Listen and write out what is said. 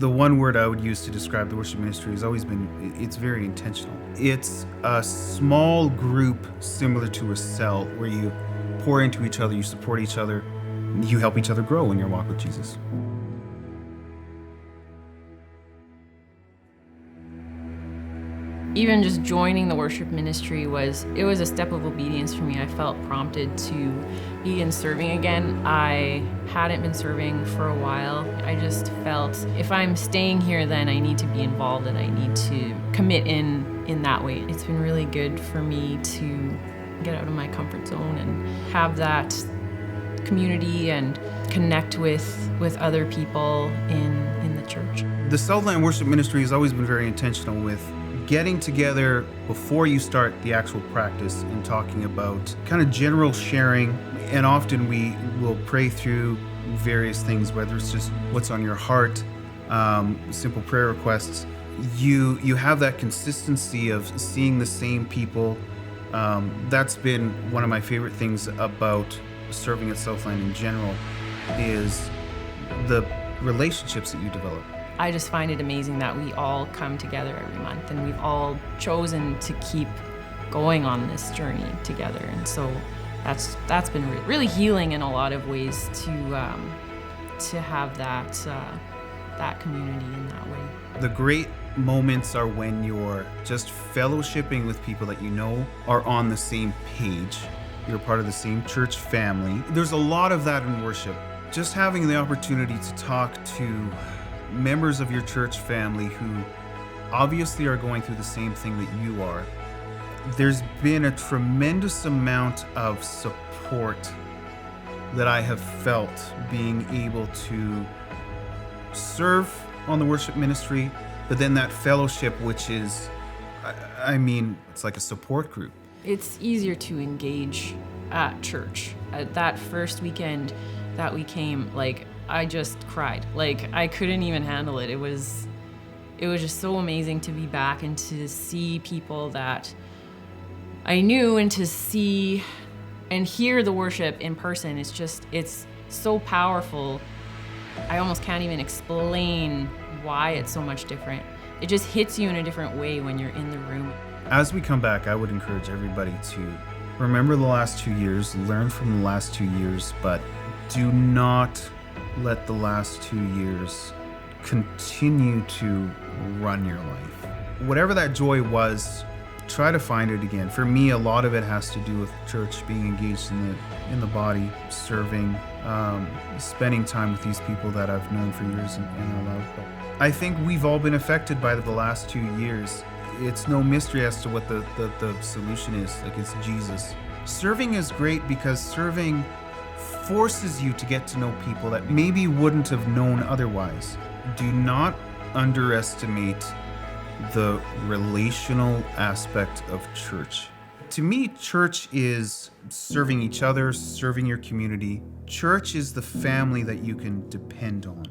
The one word I would use to describe the worship ministry has always been, it's very intentional. It's a small group similar to a cell where you pour into each other, you support each other, you help each other grow in your walk with Jesus. Even just joining the worship ministry was a step of obedience for me. I felt prompted to begin serving again. I hadn't been serving for a while. I just felt if I'm staying here, then I need to be involved and I need to commit in that way. It's been really good for me to get out of my comfort zone and have that community and connect with other people in the church. The Southland Worship Ministry has always been very intentional with getting together before you start the actual practice and talking about kind of general sharing. And often we will pray through various things, whether it's just what's on your heart, simple prayer requests. You have that consistency of seeing the same people. That's been one of my favorite things about serving at Southland in general, is the relationships that you develop. I just find it amazing that we all come together every month and we've all chosen to keep going on this journey together. And so that's been really healing in a lot of ways to have that community in that way. The great moments are when you're just fellowshipping with people that you know are on the same page. You're part of the same church family. There's a lot of that in worship. Just having the opportunity to talk to members of your church family who obviously are going through the same thing that you are. There's been a tremendous amount of support that I have felt being able to serve on the worship ministry, but then that fellowship, which is, I mean, it's like a support group. It's easier to engage at church. That first weekend that we came, I just cried. I couldn't even handle it. It was just so amazing to be back and to see people that I knew and to see and hear the worship in person. It's so powerful. I almost can't even explain why it's so much different. It just hits you in a different way when you're in the room. As we come back, I would encourage everybody to remember the last 2 years, learn from the last 2 years, but do not let the last 2 years continue to run your life. Whatever that joy was, try to find it again. For me, a lot of it has to do with church, being engaged in the body, serving, spending time with these people that I've known for years and I love. But I think we've all been affected by the last 2 years. It's no mystery as to what the solution is. It's Jesus. Serving is great because serving forces you to get to know people that maybe wouldn't have known otherwise. Do not underestimate the relational aspect of church. To me, church is serving each other, serving your community. Church is the family that you can depend on.